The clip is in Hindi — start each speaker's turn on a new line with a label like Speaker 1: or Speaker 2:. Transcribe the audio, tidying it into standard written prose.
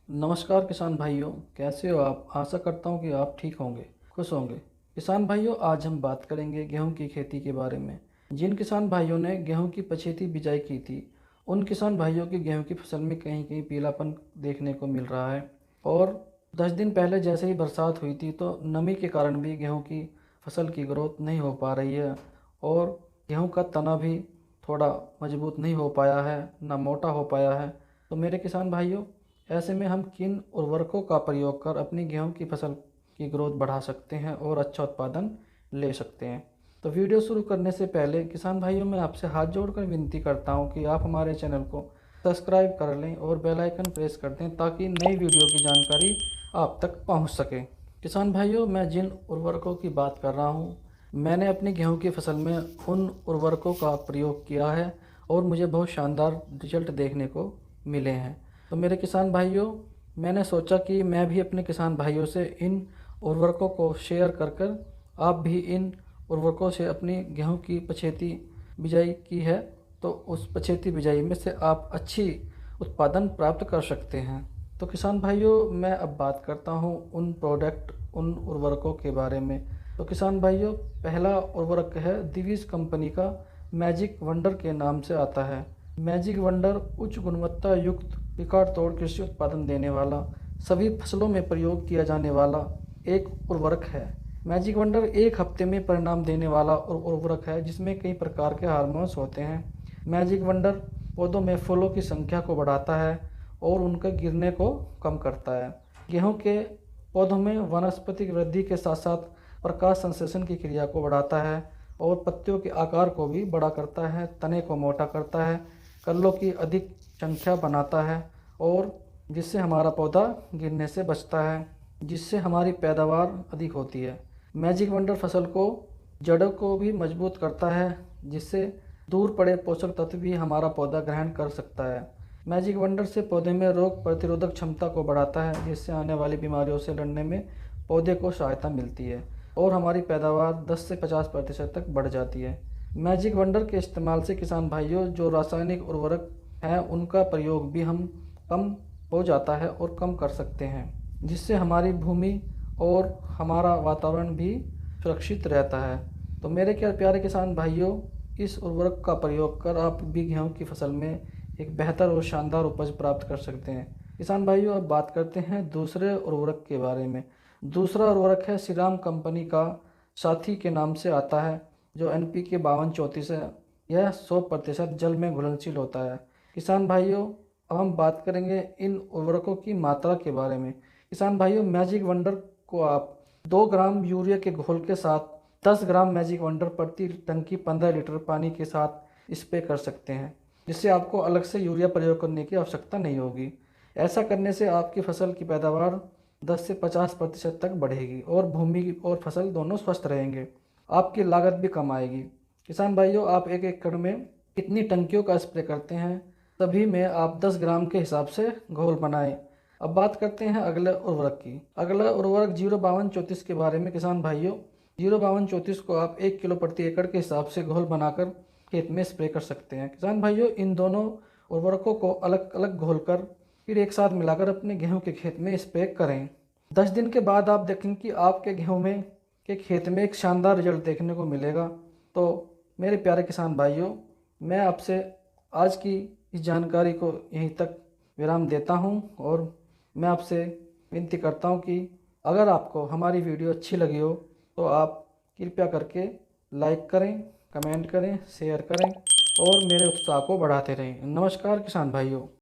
Speaker 1: नमस्कार किसान भाइयों, कैसे हो आप। आशा करता हूँ कि आप ठीक होंगे, खुश होंगे। किसान भाइयों, आज हम बात करेंगे गेहूं की खेती के बारे में। जिन किसान भाइयों ने गेहूं की पछेती बिजाई की थी, उन किसान भाइयों की गेहूं की फसल में कहीं कहीं पीलापन देखने को मिल रहा है। और 10 दिन पहले जैसे ही बरसात हुई थी तो नमी के कारण भी गेहूँ की फसल की ग्रोथ नहीं हो पा रही है। और गेहूँ का तना भी थोड़ा मजबूत नहीं हो पाया है, ना मोटा हो पाया है। तो मेरे किसान भाइयों, ऐसे में हम किन उर्वरकों का प्रयोग कर अपनी गेहूं की फसल की ग्रोथ बढ़ा सकते हैं और अच्छा उत्पादन ले सकते हैं। तो वीडियो शुरू करने से पहले किसान भाइयों, मैं आपसे हाथ जोड़कर विनती करता हूं कि आप हमारे चैनल को सब्सक्राइब कर लें और बेल आइकन प्रेस कर दें ताकि नई वीडियो की जानकारी आप तक पहुंच सके। किसान भाइयों, मैं जिन उर्वरकों की बात कर रहा हूं, मैंने अपनी गेहूं की फसल में उन उर्वरकों का प्रयोग किया है और मुझे बहुत शानदार रिजल्ट देखने को मिले हैं। तो मेरे किसान भाइयों, मैंने सोचा कि मैं भी अपने किसान भाइयों से इन उर्वरकों को शेयर कर कर आप भी इन उर्वरकों से अपनी गेहूं की पछेती बिजाई की है तो उस पछेती बिजाई में से आप अच्छी उत्पादन प्राप्त कर सकते हैं। तो किसान भाइयों, मैं अब बात करता हूं उन उर्वरकों के बारे में। तो किसान भाइयों, पहला उर्वरक है दिवीज कंपनी का मैजिक वंडर के नाम से आता है। मैजिक वंडर उच्च गुणवत्ता युक्त रिकॉर्ड तोड़ कृषि उत्पादन देने वाला, सभी फसलों में प्रयोग किया जाने वाला एक उर्वरक है। मैजिक वंडर एक हफ्ते में परिणाम देने वाला उर्वरक है जिसमें कई प्रकार के हार्मोन्स होते हैं। मैजिक वंडर पौधों में फूलों की संख्या को बढ़ाता है और उनके गिरने को कम करता है। गेहूं के पौधों में वनस्पतिक वृद्धि के साथ साथ प्रकाश संश्लेषण की क्रिया को बढ़ाता है और पत्तियों के आकार को भी बड़ा करता है, तने को मोटा करता है, कल्लों की अधिक संख्या बनाता है और जिससे हमारा पौधा गिरने से बचता है, जिससे हमारी पैदावार अधिक होती है। मैजिक वंडर फसल को जड़ों को भी मजबूत करता है, जिससे दूर पड़े पोषक तत्व भी हमारा पौधा ग्रहण कर सकता है। मैजिक वंडर से पौधे में रोग प्रतिरोधक क्षमता को बढ़ाता है, जिससे आने वाली बीमारियों से लड़ने में पौधे को सहायता मिलती है और हमारी पैदावार 10 से 50% तक बढ़ जाती है। मैजिक वंडर के इस्तेमाल से किसान भाइयों, जो रासायनिक उर्वरक हैं उनका प्रयोग भी हम कम हो जाता है और कम कर सकते हैं, जिससे हमारी भूमि और हमारा वातावरण भी सुरक्षित रहता है। तो मेरे क्या प्यारे किसान भाइयों, इस उर्वरक का प्रयोग कर आप भी गेहूं की फसल में एक बेहतर और शानदार उपज प्राप्त कर सकते हैं। किसान भाइयों, अब बात करते हैं दूसरे उर्वरक के बारे में। दूसरा उर्वरक है श्रीराम कंपनी का साथी के नाम से आता है, जो NPK 5234 है। यह 100% जल में घुलनशील होता है। किसान भाइयों, अब हम बात करेंगे इन उर्वरकों की मात्रा के बारे में। किसान भाइयों, मैजिक वंडर को आप 2 ग्राम यूरिया के घोल के साथ 10 ग्राम मैजिक वंडर प्रति टंकी 15 लीटर पानी के साथ स्प्रे कर सकते हैं, जिससे आपको अलग से यूरिया प्रयोग करने की आवश्यकता नहीं होगी। ऐसा करने से आपकी फसल की पैदावार 10 से 50% तक बढ़ेगी और भूमि और फसल दोनों स्वस्थ रहेंगे। आपकी लागत भी कम आएगी। किसान भाइयों, आप 1 एकड़ में कितनी टंकियों का स्प्रे करते हैं, तभी में आप 10 ग्राम के हिसाब से घोल बनाएं। अब बात करते हैं अगले उर्वरक की। अगला उर्वरक 05234 के बारे में। किसान भाइयों, 05234 को आप 1 किलो प्रति एकड़ के हिसाब से घोल बनाकर खेत में स्प्रे कर सकते हैं। किसान भाइयों, इन दोनों उर्वरकों को अलग अलग घोलकर फिर एक साथ मिलाकर अपने गेहूं के खेत में स्प्रे करें। 10 दिन के बाद आप देखेंगे कि आपके गेहूं में के खेत में एक शानदार रिजल्ट देखने को मिलेगा। तो मेरे प्यारे किसान भाइयों, मैं आपसे आज की इस जानकारी को यहीं तक विराम देता हूं और मैं आपसे विनती करता हूं कि अगर आपको हमारी वीडियो अच्छी लगी हो तो आप कृपया करके लाइक करें, कमेंट करें, शेयर करें और मेरे उत्साह को बढ़ाते रहें। नमस्कार किसान भाइयों।